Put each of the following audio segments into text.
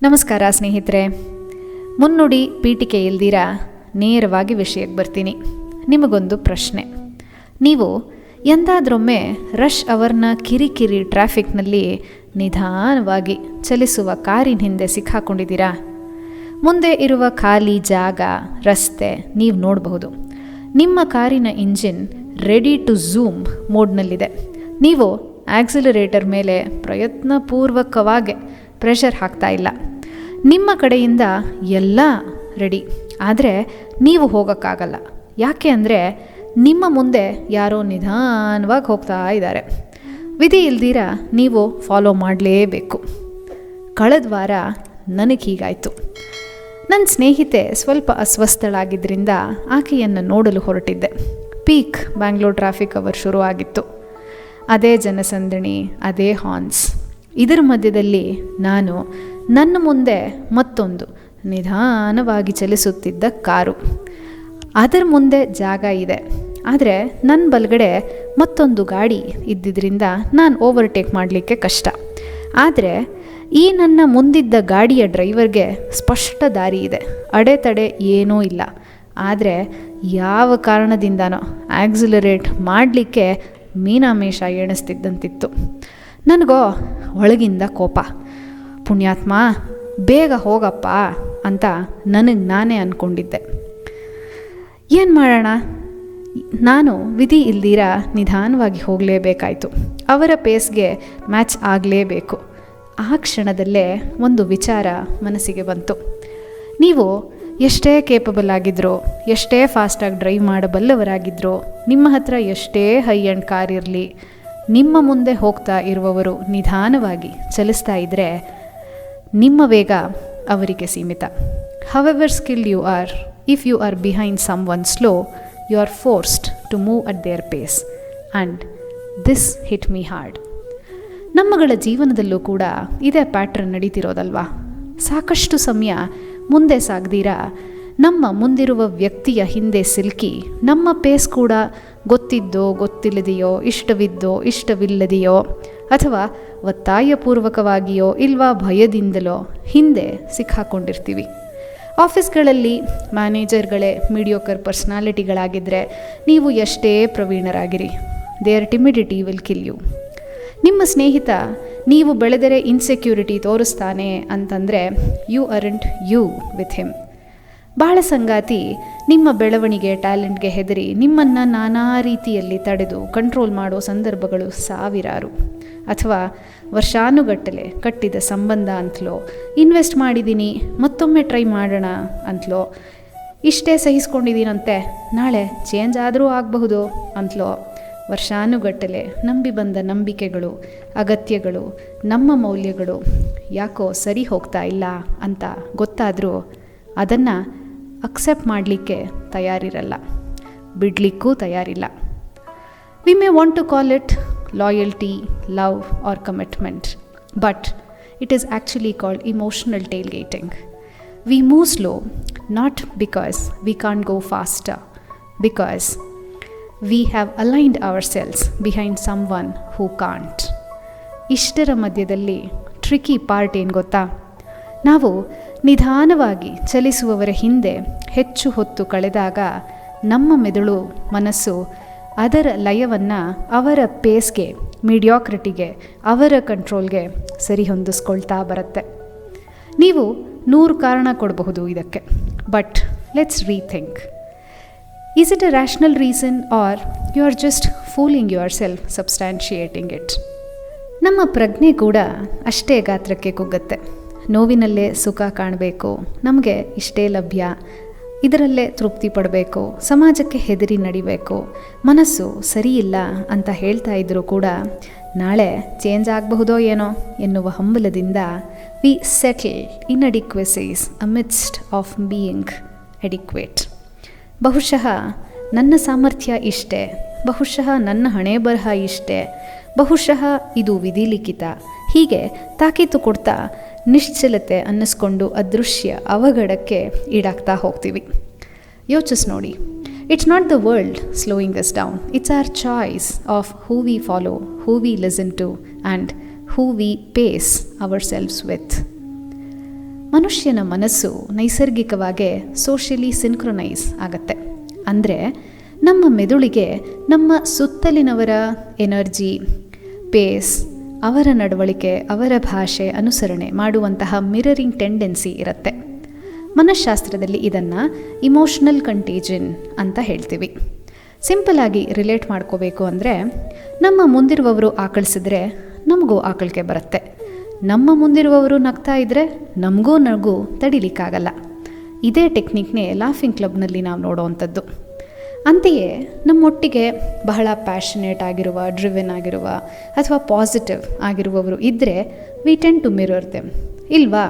ನಮಸ್ಕಾರ ಸ್ನೇಹಿತರೆ. ಮುನ್ನುಡಿ ಪೀಠಿಕೆ ಇಲ್ದಿರ ನೇರವಾಗಿ ವಿಷಯಕ್ಕೆ ಬರ್ತೀನಿ. ನಿಮಗೊಂದು ಪ್ರಶ್ನೆ. ನೀವು ಎಂದಾದ್ರೊಮ್ಮೆ ರಶ್ ಅವರ್ನ ಕಿರಿಕಿರಿ ಟ್ರಾಫಿಕ್ನಲ್ಲಿ ನಿಧಾನವಾಗಿ ಚಲಿಸುವ ಕಾರಿನ ಹಿಂದೆ ಸಿಕ್ಕಾಕೊಂಡಿದ್ದೀರಾ? ಮುಂದೆ ಇರುವ ಖಾಲಿ ಜಾಗ, ರಸ್ತೆ ನೀವು ನೋಡಬಹುದು. ನಿಮ್ಮ ಕಾರಿನ ಇಂಜಿನ್ ರೆಡಿ ಟು ಝೂಮ್ ಮೋಡ್ನಲ್ಲಿದೆ. ನೀವು ಆಕ್ಸಿಲರೇಟರ್ ಮೇಲೆ ಪ್ರಯತ್ನಪೂರ್ವಕವಾಗಿ ಪ್ರೆಷರ್ ಹಾಕ್ತಾ ಇಲ್ಲ. ನಿಮ್ಮ ಕಡೆಯಿಂದ ಎಲ್ಲ ರೆಡಿ, ಆದರೆ ನೀವು ಹೋಗೋಕ್ಕಾಗಲ್ಲ. ಯಾಕೆ ಅಂದರೆ ನಿಮ್ಮ ಮುಂದೆ ಯಾರೋ ನಿಧಾನವಾಗಿ ಹೋಗ್ತಾ ಇದ್ದಾರೆ. ವಿಧಿ ಇಲ್ದಿರ ನೀವು ಫಾಲೋ ಮಾಡಲೇಬೇಕು. ಕಳೆದ ವಾರ ನನಗೆ ಹೀಗಾಯಿತು. ನನ್ನ ಸ್ನೇಹಿತೆ ಸ್ವಲ್ಪ ಅಸ್ವಸ್ಥಳಾಗಿದ್ದರಿಂದ ಆಕೆಯನ್ನು ನೋಡಲು ಹೊರಟಿದ್ದೆ. ಪೀಕ್ ಬ್ಯಾಂಗ್ಳೂರ್ ಟ್ರಾಫಿಕ್ ಅವರ್ ಶುರುವಾಗಿತ್ತು. ಅದೇ ಜನಸಂದಣಿ, ಅದೇ ಹಾರ್ನ್ಸ್. ಇದರ ಮಧ್ಯದಲ್ಲಿ ನಾನು ನನ್ನ ಮುಂದೆ ಮತ್ತೊಂದು ನಿಧಾನವಾಗಿ ಚಲಿಸುತ್ತಿದ್ದ ಕಾರು. ಅದರ ಮುಂದೆ ಜಾಗ ಇದೆ, ಆದರೆ ನನ್ನ ಬಲಗಡೆ ಮತ್ತೊಂದು ಗಾಡಿ ಇದ್ದಿದ್ದರಿಂದ ನಾನು ಓವರ್ಟೇಕ್ ಮಾಡಲಿಕ್ಕೆ ಕಷ್ಟ. ಆದರೆ ಈ ನನ್ನ ಮುಂದಿದ್ದ ಗಾಡಿಯ ಡ್ರೈವರ್ಗೆ ಸ್ಪಷ್ಟ ದಾರಿ ಇದೆ, ಅಡೆತಡೆ ಏನೂ ಇಲ್ಲ. ಆದರೆ ಯಾವ ಕಾರಣದಿಂದನೋ ಆಕ್ಸಿಲರೇಟ್ ಮಾಡಲಿಕ್ಕೆ ಮೀನಾಮೇಷ ಎಣಿಸ್ತಿದ್ದಂತಿತ್ತು. ನನಗೋ ಒಳಗಿಂದ ಕೋಪ. ಪುಣ್ಯಾತ್ಮ, ಬೇಗ ಹೋಗಪ್ಪ ಅಂತ ನನಗೆ ನಾನೇ ಅಂದ್ಕೊಂಡಿದ್ದೆ. ಏನು ಮಾಡೋಣ, ನಾನು ವಿಧಿ ಇಲ್ದಿರ ನಿಧಾನವಾಗಿ ಹೋಗಲೇಬೇಕಾಯಿತು. ಅವರ ಪೇಸ್ಗೆ ಮ್ಯಾಚ್ ಆಗಲೇಬೇಕು. ಆ ಕ್ಷಣದಲ್ಲೇ ಒಂದು ವಿಚಾರ ಮನಸ್ಸಿಗೆ ಬಂತು. ನೀವು ಎಷ್ಟೇ ಕೇಪಬಲ್ ಆಗಿದ್ರೋ, ಎಷ್ಟೇ ಫಾಸ್ಟಾಗಿ ಡ್ರೈವ್ ಮಾಡಬಲ್ಲವರಾಗಿದ್ರೋ, ನಿಮ್ಮ ಹತ್ರ ಎಷ್ಟೇ ಹೈ ಆ್ಯಂಡ್ ಕಾರ್ ಇರಲಿ, ನಿಮ್ಮ ಮುಂದೆ ಹೋಗ್ತಾ ಇರುವವರು ನಿಧಾನವಾಗಿ ಚಲಿಸ್ತಾ ಇದ್ದರೆ ನಿಮ್ಮ ವೇಗ ಅವರಿಗೆ ಸೀಮಿತ. However skilled you are, if you are behind someone slow, you are forced to move at their pace. And this hit me hard. ನಮ್ಮಗಳ ಜೀವನದಲ್ಲೂ ಕೂಡ ಇದೇ ಪ್ಯಾಟ್ರನ್ ನಡೀತಿರೋದಲ್ವಾ? ಸಾಕಷ್ಟು ಸಮಯ ಮುಂದೆ ಸಾಗ್ದಿರಾ ನಮ್ಮ ಮುಂದಿರುವ ವ್ಯಕ್ತಿಯ ಹಿಂದೆ ಸಿಲುಕಿ ನಮ್ಮ ಪೇಸ್ ಕೂಡ ಗೊತ್ತಿದ್ದೋ ಗೊತ್ತಿಲ್ಲದೆಯೋ, ಇಷ್ಟವಿದ್ದೋ ಇಷ್ಟವಿಲ್ಲದೆಯೋ, ಅಥವಾ ಒತ್ತಾಯಪೂರ್ವಕವಾಗಿಯೋ ಇಲ್ವಾ ಭಯದಿಂದಲೋ ಹಿಂದೆ ಸಿಕ್ಕಾಕೊಂಡಿರ್ತೀವಿ. ಆಫೀಸ್ಗಳಲ್ಲಿ ಮ್ಯಾನೇಜರ್ಗಳೇ ಮೀಡಿಯೋಕರ್ ಪರ್ಸ್ನಾಲಿಟಿಗಳಾಗಿದ್ದರೆ ನೀವು ಎಷ್ಟೇ ಪ್ರವೀಣರಾಗಿರಿ, their timidity will kill you. ನಿಮ್ಮ ಸ್ನೇಹಿತ ನೀವು ಬೆಳೆದರೆ ಇನ್ಸೆಕ್ಯೂರಿಟಿ ತೋರಿಸ್ತಾನೆ ಅಂತಂದರೆ you aren't you with him. ಬಾಳ ಸಂಗಾತಿ ನಿಮ್ಮ ಬೆಳವಣಿಗೆ, ಟ್ಯಾಲೆಂಟ್ಗೆ ಹೆದರಿ ನಿಮ್ಮನ್ನು ನಾನಾ ರೀತಿಯಲ್ಲಿ ತಡೆದು ಕಂಟ್ರೋಲ್ ಮಾಡೋ ಸಂದರ್ಭಗಳು ಸಾವಿರಾರು. ಅಥವಾ ವರ್ಷಾನುಗಟ್ಟಲೆ ಕಟ್ಟಿದ ಸಂಬಂಧ ಅಂತಲೋ, ಇನ್ವೆಸ್ಟ್ ಮಾಡಿದ್ದೀನಿ ಮತ್ತೊಮ್ಮೆ ಟ್ರೈ ಮಾಡೋಣ ಅಂತಲೋ, ಇಷ್ಟೇ ಸಹಿಸ್ಕೊಂಡಿದ್ದೀನಂತೆ ನಾಳೆ ಚೇಂಜ್ ಆದರೂ ಆಗಬಹುದು ಅಂತಲೋ, ವರ್ಷಾನುಗಟ್ಟಲೆ ನಂಬಿ ಬಂದ ನಂಬಿಕೆಗಳು, ಅಗತ್ಯಗಳು, ನಮ್ಮ ಮೌಲ್ಯಗಳು ಯಾಕೋ ಸರಿ ಹೋಗ್ತಾ ಇಲ್ಲ ಅಂತ ಗೊತ್ತಾದರೂ ಅದನ್ನು ಅಕ್ಸೆಪ್ಟ್ ಮಾಡಲಿಕ್ಕೆ ತಯಾರಿರಲ್ಲ, ಬಿಡಲಿಕ್ಕೂ ತಯಾರಿಲ್ಲ. We may want to call it loyalty, love or commitment, but it is actually called emotional tailgating. We move slow, not because we can't go faster, because we have aligned ourselves behind someone who can't. ಇಷ್ಟರ ಮಧ್ಯದಲ್ಲಿ tricky part ಏನು ಗೊತ್ತಾ? ನಾವು ನಿಧಾನವಾಗಿ ಚಲಿಸುವವರ ಹಿಂದೆ ಹೆಚ್ಚು ಹೊತ್ತು ಕಳೆದಾಗ ನಮ್ಮ ಮೆದುಳು, ಮನಸ್ಸು ಅದರ ಲಯವನ್ನು ಅವರ ಪೇಸ್ಗೆ, ಮೀಡಿಯಾಕ್ರಿಟಿಗೆ, ಅವರ ಕಂಟ್ರೋಲ್ಗೆ ಸರಿ ಹೊಂದಿಸ್ಕೊಳ್ತಾ ಬರುತ್ತೆ. ನೀವು 100 ಕಾರಣ ಕೊಡಬಹುದು ಇದಕ್ಕೆ, but let's rethink. Is it a rational reason or you are just fooling yourself substantiating it? ನಮ್ಮ ಪ್ರಜ್ಞೆ ಕೂಡ ಅಷ್ಟೇ ಗಾತ್ರಕ್ಕೆ ಕುಗ್ಗತ್ತೆ. ನೋವಿನಲ್ಲೇ ಸುಖ ಕಾಣಬೇಕು, ನಮಗೆ ಇಷ್ಟೇ ಲಭ್ಯ, ಇದರಲ್ಲೇ ತೃಪ್ತಿ ಪಡಬೇಕು, ಸಮಾಜಕ್ಕೆ ಹೆದರಿ ನಡಿಬೇಕು, ಮನಸ್ಸು ಸರಿಯಿಲ್ಲ ಅಂತ ಹೇಳ್ತಾ ಇದ್ದರೂ ಕೂಡ ನಾಳೆ ಚೇಂಜ್ ಆಗಬಹುದೋ ಏನೋ ಎನ್ನುವ ಹಂಬಲದಿಂದ we settle inadequacies amidst of being adequate. ಬಹುಶಃ ನನ್ನ ಸಾಮರ್ಥ್ಯ ಇಷ್ಟೇ, ಬಹುಶಃ ನನ್ನ ಹಣೆ ಬರಹ ಇಷ್ಟೇ, ಬಹುಶಃ ಇದು ವಿಧಿಲಿಖಿತ, ಹೀಗೆ ತಾಕೀತು ಕೊಡ್ತಾ ನಿಶ್ಚಲತೆ ಅನ್ನಿಸ್ಕೊಂಡು ಅದೃಶ್ಯ ಅವಘಡಕ್ಕೆ ಈಡಾಗ್ತಾ ಹೋಗ್ತೀವಿ. ಯೋಚಿಸಿ ನೋಡಿ, it's not the world slowing us down, it's our choice of who we follow, who we listen to and who we pace ourselves with. ಮನುಷ್ಯನ ಮನಸ್ಸು ನೈಸರ್ಗಿಕವಾಗಿ ಸೋಷಿಯಲಿ ಸಿನ್ಕ್ರೊನೈಸ್ ಆಗತ್ತೆ. ಅಂದರೆ ನಮ್ಮ ಮೆದುಳಿಗೆ ನಮ್ಮ ಸುತ್ತಲಿನವರ ಎನರ್ಜಿ, ಪೇಸ್, ಅವರ ನಡವಳಿಕೆ, ಅವರ ಭಾಷೆ ಅನುಸರಣೆ ಮಾಡುವಂತಹ ಮಿರರಿಂಗ್ ಟೆಂಡೆನ್ಸಿ ಇರುತ್ತೆ. ಮನಃಶಾಸ್ತ್ರದಲ್ಲಿ ಇದನ್ನು ಇಮೋಷ್ನಲ್ ಕಂಟೇಜನ್ ಅಂತ ಹೇಳ್ತೀವಿ. ಸಿಂಪಲ್ ಆಗಿ ರಿಲೇಟ್ ಮಾಡ್ಕೋಬೇಕು ಅಂದರೆ, ನಮ್ಮ ಮುಂದಿರುವವರು ಆಕಳಿಸಿದ್ರೆ ನಮಗೂ ಆಕಳಿಕೆ ಬರುತ್ತೆ, ನಮ್ಮ ಮುಂದಿರುವವರು ನಗ್ತಾ ಇದ್ದರೆ ನಮಗೂ ನಗು ತಡಿಲಿಕ್ಕಾಗಲ್ಲ. ಇದೇ ಟೆಕ್ನಿಕ್ನೇ ಲಾಫಿಂಗ್ ಕ್ಲಬ್ನಲ್ಲಿ ನಾವು ನೋಡೋವಂಥದ್ದು. ಅಂತೆಯೇ ನಮ್ಮೊಟ್ಟಿಗೆ ಬಹಳ ಪ್ಯಾಷನೇಟ್ ಆಗಿರುವ, ಡ್ರಿವೆನ್ ಆಗಿರುವ ಅಥವಾ ಪಾಸಿಟಿವ್ ಆಗಿರುವವರು ಇದ್ದರೆ we tend to mirror them, ಇಲ್ವಾ?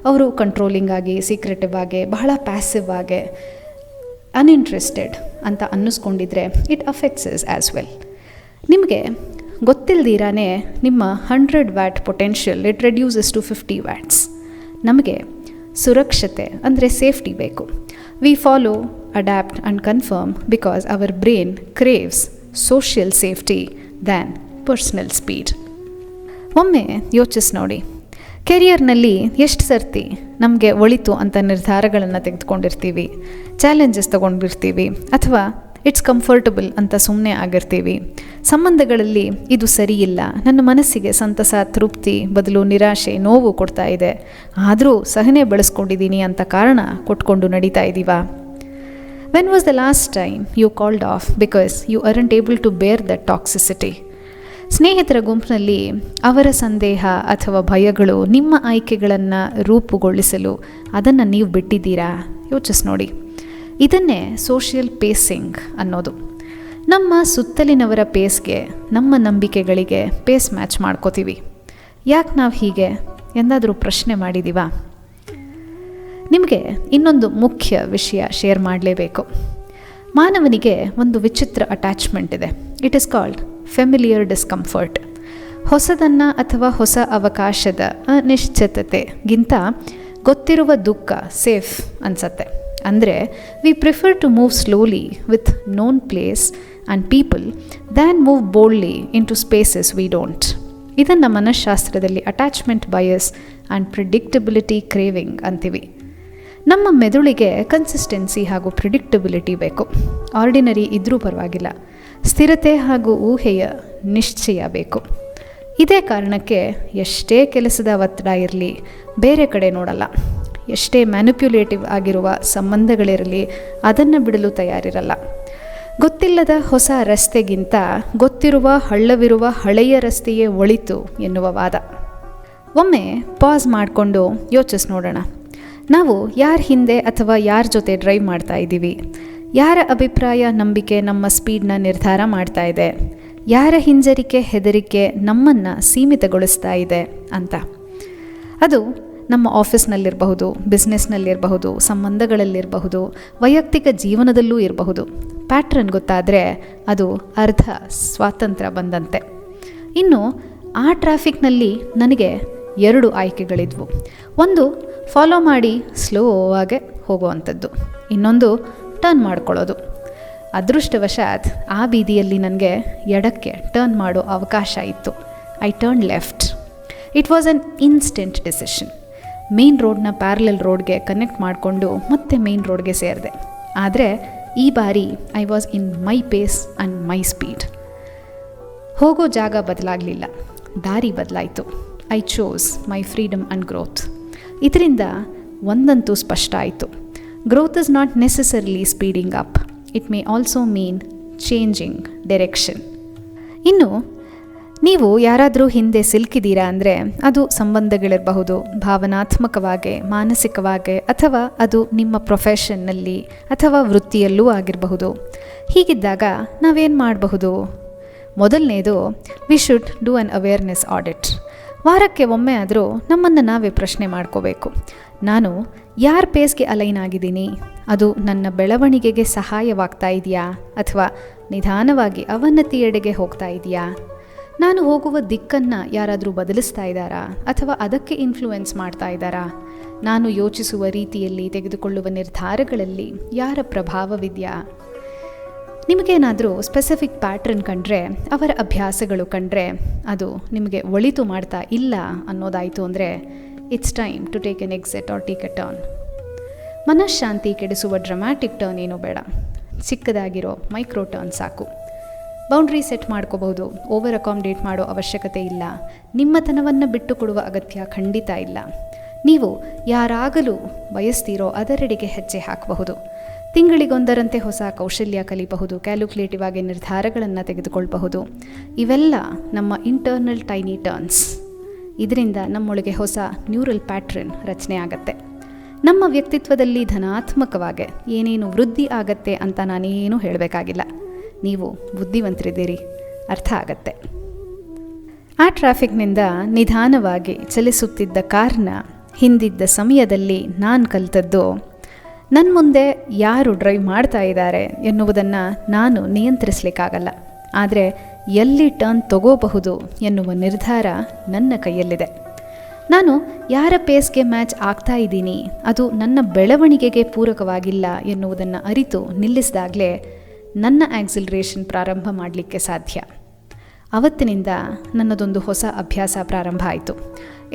ಅವರು ಕಂಟ್ರೋಲಿಂಗ್ ಆಗಿ, ಸೀಕ್ರೆಟಿವ್ ಆಗಿ, ಬಹಳ ಪ್ಯಾಸಿವ್ ಆಗಿ, ಅನ್ಇಂಟ್ರೆಸ್ಟೆಡ್ ಅಂತ ಅನ್ನಿಸ್ಕೊಂಡಿದ್ರೆ it affects us as well. ನಿಮಗೆ ಗೊತ್ತಿಲ್ದಿರಾನೇ ನಿಮ್ಮ 100 watt potential it reduces to 50 watts. ನಮಗೆ ಸುರಕ್ಷತೆ ಅಂದರೆ ಸೇಫ್ಟಿ ಬೇಕು. We follow, adapt and confirm because our brain craves social safety than personal speed. ಒಮ್ಮೆ ಯೋಚಿಸಿ ನೋಡಿ, ಕೆರಿಯರ್ನಲ್ಲಿ ಎಷ್ಟು ಸರ್ತಿ ನಮಗೆ ಒಳಿತು ಅಂತ ನಿರ್ಧಾರಗಳನ್ನು ತೆಗೆದುಕೊಂಡಿರ್ತೀವಿ, ಚಾಲೆಂಜಸ್ ತೊಗೊಂಡಿರ್ತೀವಿ, ಅಥವಾ ಇಟ್ಸ್ ಕಂಫರ್ಟಬಲ್ ಅಂತ ಸುಮ್ಮನೆ ಆಗಿರ್ತೀವಿ. ಸಂಬಂಧಗಳಲ್ಲಿ ಇದು ಸರಿಯಿಲ್ಲ, ನನ್ನ ಮನಸ್ಸಿಗೆ ಸಂತಸ, ತೃಪ್ತಿ ಬದಲು ನಿರಾಶೆ, ನೋವು ಕೊಡ್ತಾ ಇದೆ, ಆದರೂ ಸಹನೆ ಬೆಳೆಸ್ಕೊಂಡಿದ್ದೀನಿ ಅಂತ ಕಾರಣ ಕೊಟ್ಕೊಂಡು ನಡೀತಾ ಇದ್ದೀವಾ? When was the last time you called off because you aren't able to bear the toxicity? ಸ್ನೇಹಿತರ ಗುಂಪಿನಲ್ಲಿ ಅವರ ಸಂದೇಹ ಅಥವಾ ಭಯಗಳು ನಿಮ್ಮ ಆಯ್ಕೆಗಳನ್ನು ರೂಪುಗೊಳಿಸಲು ಅದನ್ನು ನೀವು ಬಿಟ್ಟಿದ್ದೀರಾ? ಯೋಚಿಸಿ ನೋಡಿ. ಇದನ್ನೇ ಸೋಷಿಯಲ್ ಪೇಸಿಂಗ್ ಅನ್ನೋದು. ನಮ್ಮ ಸುತ್ತಲಿನವರ ಪೇಸ್ಗೆ, ನಮ್ಮ ನಂಬಿಕೆಗಳಿಗೆ ಪೇಸ್ ಮ್ಯಾಚ್ ಮಾಡ್ಕೋತೀವಿ. ಯಾಕೆ ನಾವು ಹೀಗೆ ಎಂದಾದರೂ ಪ್ರಶ್ನೆ ಮಾಡಿದ್ದೀವಾ? ನಿಮಗೆ ಇನ್ನೊಂದು ಮುಖ್ಯ ವಿಷಯ ಶೇರ್ ಮಾಡಲೇಬೇಕು. ಮಾನವನಿಗೆ ಒಂದು ವಿಚಿತ್ರ ಅಟ್ಯಾಚ್ಮೆಂಟ್ ಇದೆ. It is called familiar discomfort. ಹೊಸದನ್ನು ಅಥವಾ ಹೊಸ ಅವಕಾಶದ ಅನಿಶ್ಚಿತತೆಗಿಂತ ಗೊತ್ತಿರುವ ದುಃಖ ಸೇಫ್ ಅನಿಸತ್ತೆ. ಅಂದರೆ we prefer to move slowly with known place and people than move boldly into spaces we don't. ಇದನ್ನು ಮನಃಶಾಸ್ತ್ರದಲ್ಲಿ attachment bias and predictability craving ಅಂತೀವಿ. ನಮ್ಮ ಮೆದುಳಿಗೆ ಕನ್ಸಿಸ್ಟೆನ್ಸಿ ಹಾಗೂ ಪ್ರಿಡಿಕ್ಟಬಿಲಿಟಿ ಬೇಕು. ಆರ್ಡಿನರಿ ಇದ್ರೂ ಪರವಾಗಿಲ್ಲ, ಸ್ಥಿರತೆ ಹಾಗೂ ಊಹೆಯ ನಿಶ್ಚಯ ಬೇಕು. ಇದೇ ಕಾರಣಕ್ಕೆ ಎಷ್ಟೇ ಕೆಲಸದ ಒತ್ತಡ ಇರಲಿ ಬೇರೆ ಕಡೆ ನೋಡಲ್ಲ, ಎಷ್ಟೇ ಮ್ಯಾನಿಪ್ಯುಲೇಟಿವ್ ಆಗಿರುವ ಸಂಬಂಧಗಳಿರಲಿ ಅದನ್ನು ಬಿಡಲು ತಯಾರಿರಲ್ಲ. ಗೊತ್ತಿಲ್ಲದ ಹೊಸ ರಸ್ತೆಗಿಂತ ಗೊತ್ತಿರುವ ಹಳ್ಳವಿರುವ ಹಳೆಯ ರಸ್ತೆಯೇ ಒಳಿತು ಎನ್ನುವ ವಾದ. ಒಮ್ಮೆ ಪಾಸ್ ಮಾಡಿಕೊಂಡು ಯೋಚಿಸಿ ನೋಡೋಣ. ನಾವು ಯಾರ ಹಿಂದೆ ಅಥವಾ ಯಾರ ಜೊತೆ ಡ್ರೈವ್ ಮಾಡ್ತಾ ಇದ್ದೀವಿ? ಯಾರ ಅಭಿಪ್ರಾಯ, ನಂಬಿಕೆ ನಮ್ಮ ಸ್ಪೀಡ್ನ ನಿರ್ಧಾರ ಮಾಡ್ತಾ ಇದೆ? ಯಾರ ಹಿಂಜರಿಕೆ, ಹೆದರಿಕೆ ನಮ್ಮನ್ನು ಸೀಮಿತಗೊಳಿಸ್ತಾ ಇದೆ ಅಂತ. ಅದು ನಮ್ಮ ಆಫೀಸ್ನಲ್ಲಿರಬಹುದು, ಬಿಸ್ನೆಸ್ನಲ್ಲಿರಬಹುದು, ಸಂಬಂಧಗಳಲ್ಲಿರಬಹುದು, ವೈಯಕ್ತಿಕ ಜೀವನದಲ್ಲೂ ಇರಬಹುದು. ಪ್ಯಾಟ್ರನ್ ಗೊತ್ತಾದರೆ ಅದು ಅರ್ಧ ಸ್ವಾತಂತ್ರ್ಯ ಬಂದಂತೆ. ಇನ್ನು ಆ ಟ್ರಾಫಿಕ್ನಲ್ಲಿ ನನಗೆ 2 ಆಯ್ಕೆಗಳಿದ್ವು. ಒಂದು ಫಾಲೋ ಮಾಡಿ ಸ್ಲೋ ಆಗಿ ಹೋಗುವಂಥದ್ದು, ಇನ್ನೊಂದು ಟರ್ನ್ ಮಾಡ್ಕೊಳ್ಳೋದು. ಅದೃಷ್ಟವಶಾತ್ ಆ ಬೀದಿಯಲ್ಲಿ ನನಗೆ ಎಡಕ್ಕೆ ಟರ್ನ್ ಮಾಡೋ ಅವಕಾಶ ಇತ್ತು. I turn left. It was an instant decision. Main ರೋಡ್ನ ಪ್ಯಾರಲಲ್ ರೋಡ್ಗೆ ಕನೆಕ್ಟ್ ಮಾಡಿಕೊಂಡು ಮತ್ತೆ ಮೇನ್ ರೋಡ್ಗೆ ಸೇರಿದೆ. ಆದರೆ ಈ ಬಾರಿ I was in my pace and my speed. ಹೋಗೋ ಜಾಗ ಬದಲಾಗಲಿಲ್ಲ, ದಾರಿ ಬದಲಾಯಿತು. I chose my freedom and growth. ಇದರಿಂದ ಒಂದಂತೂ ಸ್ಪಷ್ಟ ಆಯಿತು, growth is not necessarily speeding up, it may also mean changing direction. ಇನ್ನು ನೀವು ಯಾರಾದರೂ ಹಿಂದೆ ಸಿಲುಕಿದ್ದೀರಾ ಅಂದರೆ ಅದು ಸಂಬಂಧಗಳಿರಬಹುದು, ಭಾವನಾತ್ಮಕವಾಗಿ, ಮಾನಸಿಕವಾಗಿ, ಅಥವಾ ಅದು ನಿಮ್ಮ ಪ್ರೊಫೆಷನ್ನಲ್ಲಿ ಅಥವಾ ವೃತ್ತಿಯಲ್ಲೂ ಆಗಿರಬಹುದು. ಹೀಗಿದ್ದಾಗ ನಾವೇನು ಮಾಡಬಹುದು? ಮೊದಲನೇದು, we should do on awareness audit. ವಾರಕ್ಕೆ ಒಮ್ಮೆ ಆದರೂ ನಮ್ಮನ್ನು ನಾವೇ ಪ್ರಶ್ನೆ ಮಾಡ್ಕೋಬೇಕು. ನಾನು ಯಾರ ಪೇಸ್ಗೆ ಅಲೈನ್ ಆಗಿದ್ದೀನಿ? ಅದು ನನ್ನ ಬೆಳವಣಿಗೆಗೆ ಸಹಾಯವಾಗ್ತಾ ಇದೆಯಾ ಅಥವಾ ನಿಧಾನವಾಗಿ ಅವನತಿಯೆಡೆಗೆ ಹೋಗ್ತಾ ಇದೆಯಾ? ನಾನು ಹೋಗುವ ದಿಕ್ಕನ್ನು ಯಾರಾದರೂ ಬದಲಿಸ್ತಾ ಇದ್ದಾರಾ ಅಥವಾ ಅದಕ್ಕೆ ಇನ್ಫ್ಲೂಯೆನ್ಸ್ ಮಾಡ್ತಾ ಇದ್ದಾರಾ? ನಾನು ಯೋಚಿಸುವ ರೀತಿಯಲ್ಲಿ, ತೆಗೆದುಕೊಳ್ಳುವ ನಿರ್ಧಾರಗಳಲ್ಲಿ ಯಾರ ಪ್ರಭಾವವಿದೆಯಾ? ನಿಮಗೇನಾದರೂ ಸ್ಪೆಸಿಫಿಕ್ ಪ್ಯಾಟ್ರನ್ ಕಂಡ್ರೆ, ಅವರ ಅಭ್ಯಾಸಗಳು ಕಂಡ್ರೆ ಅದು ನಿಮಗೆ ಒಳಿತು ಮಾಡ್ತಾ ಇಲ್ಲ ಅನ್ನೋದಾಯಿತು ಅಂದರೆ it's time to take an exit or take a turn. ಮನಃಶಾಂತಿ ಕೆಡಿಸುವ ಡ್ರಮ್ಯಾಟಿಕ್ ಟರ್ನ್ ಏನೂ ಬೇಡ, ಚಿಕ್ಕದಾಗಿರೋ ಮೈಕ್ರೋ ಟರ್ನ್ ಸಾಕು. ಬೌಂಡ್ರಿ ಸೆಟ್ ಮಾಡ್ಕೋಬಹುದು, ಓವರ್ ಅಕಾಮಡೇಟ್ ಮಾಡೋ ಅವಶ್ಯಕತೆ ಇಲ್ಲ, ನಿಮ್ಮತನವನ್ನು ಬಿಟ್ಟು ಕೊಡುವ ಅಗತ್ಯ ಖಂಡಿತ ಇಲ್ಲ. ನೀವು ಯಾರಾಗಲೂ ಬಯಸ್ತೀರೋ ಅದರೆಡೆಗೆ ಹೆಜ್ಜೆ ಹಾಕಬಹುದು. ತಿಂಗಳಿಗೊಂದರಂತೆ ಹೊಸ ಕೌಶಲ್ಯ ಕಲಿಬಹುದು, ಕ್ಯಾಲ್ಕುಲೇಟಿವ್ ಆಗಿ ನಿರ್ಧಾರಗಳನ್ನು ತೆಗೆದುಕೊಳ್ಳಬಹುದು. ಇವೆಲ್ಲ ನಮ್ಮ ಇಂಟರ್ನಲ್ ಟೈನಿ ಟರ್ನ್ಸ್. ಇದರಿಂದ ನಮ್ಮೊಳಗೆ ಹೊಸ ನ್ಯೂರಲ್ ಪ್ಯಾಟ್ರನ್ ರಚನೆ ಆಗತ್ತೆ. ನಮ್ಮ ವ್ಯಕ್ತಿತ್ವದಲ್ಲಿ ಧನಾತ್ಮಕವಾಗಿ ಏನೇನು ವೃದ್ಧಿ ಆಗತ್ತೆ ಅಂತ ನಾನೇನು ಹೇಳಬೇಕಾಗಿಲ್ಲ. ನೀವು ಬುದ್ಧಿವಂತರಿದ್ದೀರಿ, ಅರ್ಥ ಆಗತ್ತೆ. ಆ ಟ್ರಾಫಿಕ್ನಿಂದ ನಿಧಾನವಾಗಿ ಚಲಿಸುತ್ತಿದ್ದ ಕಾರ್ನ ಹಿಂದಿದ್ದ ಸಮಯದಲ್ಲಿ ನಾನು ಕಲಿತದ್ದು, ನನ್ನ ಮುಂದೆ ಯಾರು ಡ್ರೈವ್ ಮಾಡ್ತಾ ಇದ್ದಾರೆ ಎನ್ನುವುದನ್ನು ನಾನು ನಿಯಂತ್ರಿಸಲಿಕ್ಕಾಗಲ್ಲ, ಆದರೆ ಎಲ್ಲಿ ಟರ್ನ್ ತಗೋಬಹುದು ಎನ್ನುವ ನಿರ್ಧಾರ ನನ್ನ ಕೈಯಲ್ಲಿದೆ. ನಾನು ಯಾರ ಪೇಸ್ಗೆ ಮ್ಯಾಚ್ ಆಗ್ತಾ ಇದ್ದೀನಿ, ಅದು ನನ್ನ ಬೆಳವಣಿಗೆಗೆ ಪೂರಕವಾಗಿಲ್ಲ ಎನ್ನುವುದನ್ನು ಅರಿತು ನಿಲ್ಲಿಸಿದಾಗಲೇ ನನ್ನ ಆಕ್ಸಿಲರೇಷನ್ ಪ್ರಾರಂಭ ಮಾಡಲಿಕ್ಕೆ ಸಾಧ್ಯ. ಅವತ್ತಿನಿಂದ ನನ್ನದೊಂದು ಹೊಸ ಅಭ್ಯಾಸ ಪ್ರಾರಂಭ ಆಯಿತು.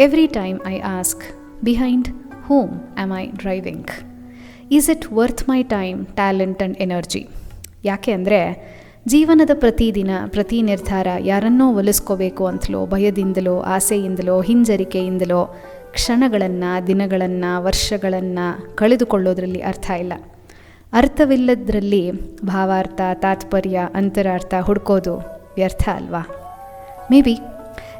Every time I ask, behind whom am I driving? Is it worth my time, talent and energy? ಯಾಕೆ ಅಂದರೆ ಜೀವನದ ಪ್ರತಿದಿನ ಪ್ರತಿ ನಿರ್ಧಾರ ಯಾರನ್ನೋ ಒಲಿಸ್ಕೋಬೇಕು ಅಂತಲೋ, ಭಯದಿಂದಲೋ, ಆಸೆಯಿಂದಲೋ, ಹಿಂಜರಿಕೆಯಿಂದಲೋ ಕ್ಷಣಗಳನ್ನು, ದಿನಗಳನ್ನು, ವರ್ಷಗಳನ್ನು ಕಳೆದುಕೊಳ್ಳೋದ್ರಲ್ಲಿ ಅರ್ಥ ಇಲ್ಲ. ಅರ್ಥವಿಲ್ಲದ್ರಲ್ಲಿ ಭಾವಾರ್ಥ, ತಾತ್ಪರ್ಯ, ಅಂತರಾರ್ಥ ಹುಡ್ಕೋದು ವ್ಯರ್ಥ ಅಲ್ವಾ? Maybe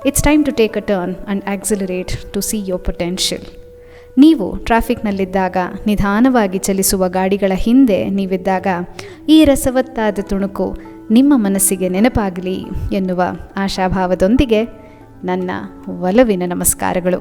it's time to take a turn and accelerate to see your potential. ನೀವು ಟ್ರಾಫಿಕ್ನಲ್ಲಿದ್ದಾಗ, ನಿಧಾನವಾಗಿ ಚಲಿಸುವ ಗಾಡಿಗಳ ಹಿಂದೆ ನೀವಿದ್ದಾಗ ಈ ರಸವತ್ತಾದ ತುಣುಕು ನಿಮ್ಮ ಮನಸ್ಸಿಗೆ ನೆನಪಾಗಲಿ ಎನ್ನುವ ಆಶಾಭಾವದೊಂದಿಗೆ ನನ್ನ ಒಲವಿನ ನಮಸ್ಕಾರಗಳು.